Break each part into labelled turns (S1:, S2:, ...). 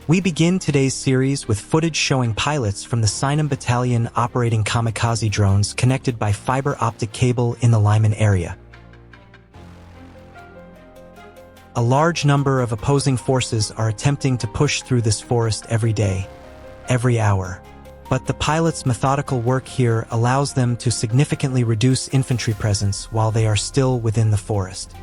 S1: We begin today's series with footage showing pilots from the Lyman battalion operating kamikaze drones connected by fiber optic cable in the Lyman area. A large number of opposing forces are attempting to push through this forest every day, every hour. But the pilots' methodical work here allows them to significantly reduce infantry presence while they are still within the forest.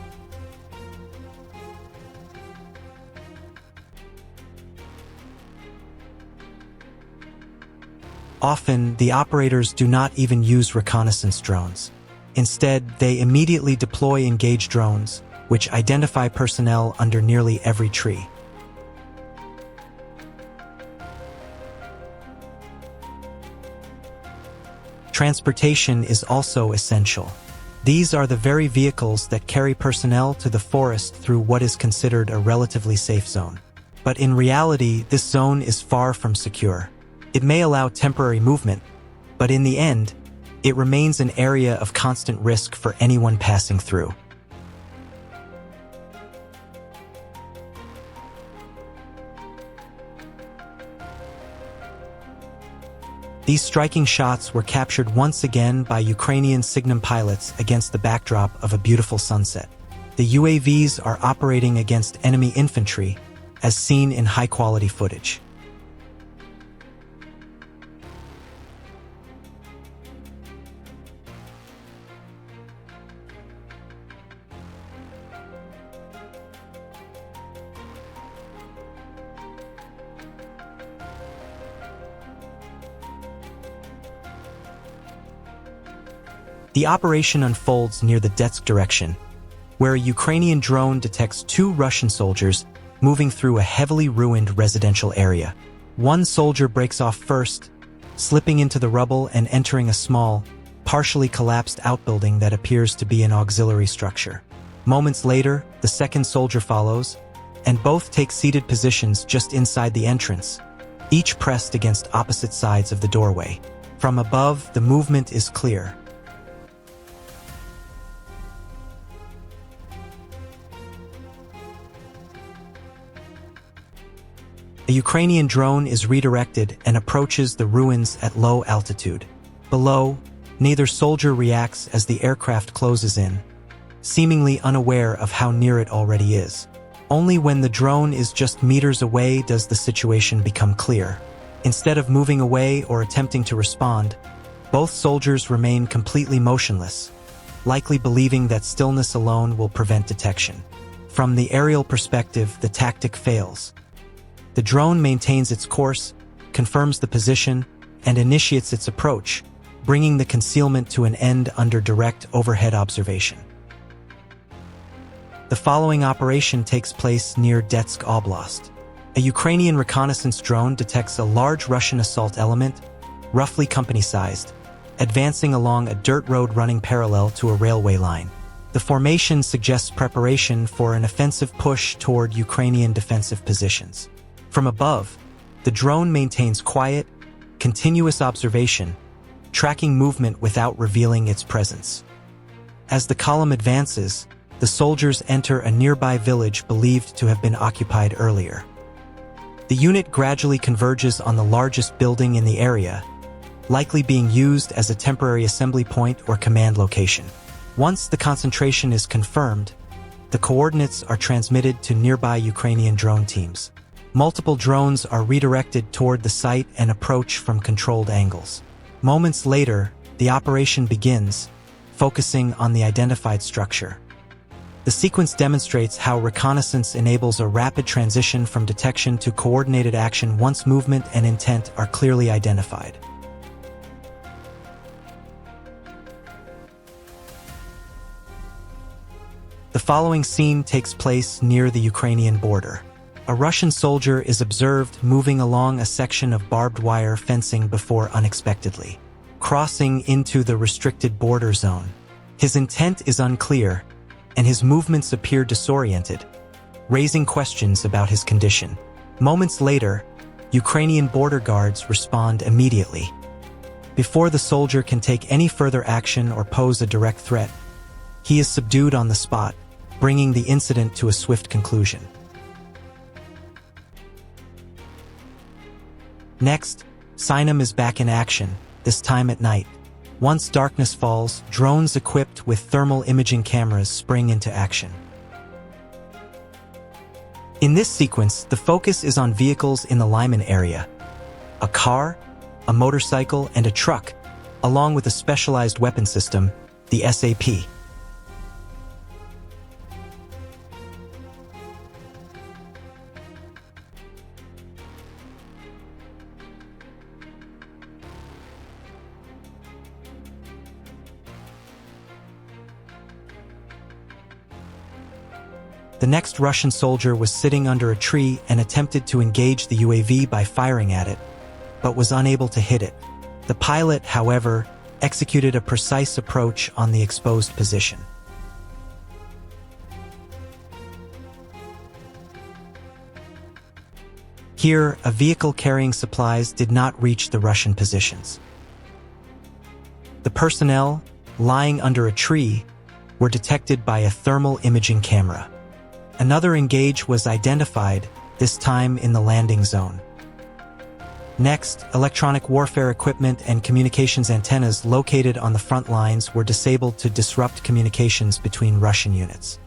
S1: Often, the operators do not even use reconnaissance drones. Instead, they immediately deploy engaged drones, which identify personnel under nearly every tree. Transportation is also essential. These are the very vehicles that carry personnel to the forest through what is considered a relatively safe zone. But in reality, this zone is far from secure. It may allow temporary movement, but in the end, it remains an area of constant risk for anyone passing through. These striking shots were captured once again by Ukrainian Signum pilots against the backdrop of a beautiful sunset. The UAVs are operating against enemy infantry, as seen in high-quality footage. The operation unfolds near the Donetsk direction, where a Ukrainian drone detects two Russian soldiers moving through a heavily ruined residential area. One soldier breaks off first, slipping into the rubble and entering a small, partially collapsed outbuilding that appears to be an auxiliary structure. Moments later, the second soldier follows, and both take seated positions just inside the entrance, each pressed against opposite sides of the doorway. From above, the movement is clear. A Ukrainian drone is redirected and approaches the ruins at low altitude. Below, neither soldier reacts as the aircraft closes in, seemingly unaware of how near it already is. Only when the drone is just meters away does the situation become clear. Instead of moving away or attempting to respond, both soldiers remain completely motionless, likely believing that stillness alone will prevent detection. From the aerial perspective, the tactic fails. The drone maintains its course, confirms the position, and initiates its approach, bringing the concealment to an end under direct overhead observation. The following operation takes place near Donetsk Oblast. A Ukrainian reconnaissance drone detects a large Russian assault element, roughly company-sized, advancing along a dirt road running parallel to a railway line. The formation suggests preparation for an offensive push toward Ukrainian defensive positions. From above, the drone maintains quiet, continuous observation, tracking movement without revealing its presence. As the column advances, the soldiers enter a nearby village believed to have been occupied earlier. The unit gradually converges on the largest building in the area, likely being used as a temporary assembly point or command location. Once the concentration is confirmed, the coordinates are transmitted to nearby Ukrainian drone teams. Multiple drones are redirected toward the site and approach from controlled angles. Moments later, the operation begins, focusing on the identified structure. The sequence demonstrates how reconnaissance enables a rapid transition from detection to coordinated action once movement and intent are clearly identified. The following scene takes place near the Ukrainian border. A Russian soldier is observed moving along a section of barbed wire fencing before unexpectedly crossing into the restricted border zone. His intent is unclear, and his movements appear disoriented, raising questions about his condition. Moments later, Ukrainian border guards respond immediately. Before the soldier can take any further action or pose a direct threat, he is subdued on the spot, bringing the incident to a swift conclusion. Next, Sinem is back in action, this time at night. Once darkness falls, drones equipped with thermal imaging cameras spring into action. In this sequence, the focus is on vehicles in the Lyman area. A car, a motorcycle, and a truck, along with a specialized weapon system, the SAP. The next Russian soldier was sitting under a tree and attempted to engage the UAV by firing at it, but was unable to hit it. The pilot, however, executed a precise approach on the exposed position. Here, a vehicle carrying supplies did not reach the Russian positions. The personnel, lying under a tree, were detected by a thermal imaging camera. Another engage was identified, this time in the landing zone. Next, electronic warfare equipment and communications antennas located on the front lines were disabled to disrupt communications between Russian units.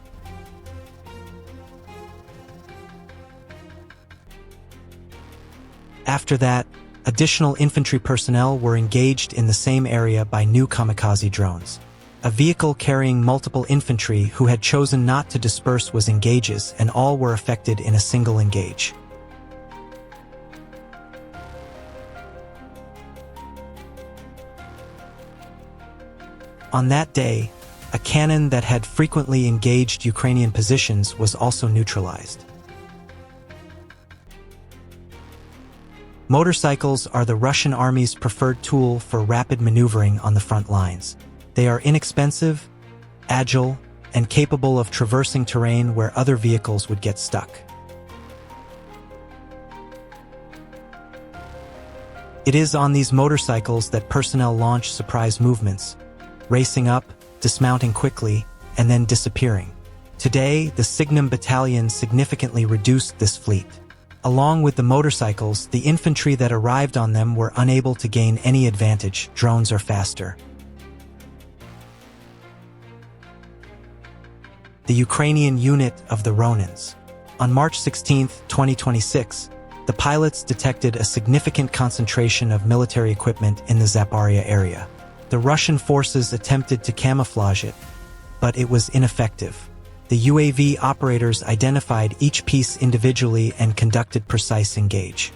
S1: After that, additional infantry personnel were engaged in the same area by new kamikaze drones. A vehicle carrying multiple infantry who had chosen not to disperse was engages, and all were affected in a single engage. On that day, a cannon that had frequently engaged Ukrainian positions was also neutralized. Motorcycles are the Russian army's preferred tool for rapid maneuvering on the front lines. They are inexpensive, agile, and capable of traversing terrain where other vehicles would get stuck. It is on these motorcycles that personnel launch surprise movements, racing up, dismounting quickly, and then disappearing. Today, the Signum Battalion significantly reduced this fleet. Along with the motorcycles, the infantry that arrived on them were unable to gain any advantage. Drones are faster. The Ukrainian unit of the Ronins. On March 16, 2026, the pilots detected a significant concentration of military equipment in the Zaporizhia area. The Russian forces attempted to camouflage it, but it was ineffective. The UAV operators identified each piece individually and conducted precise engage.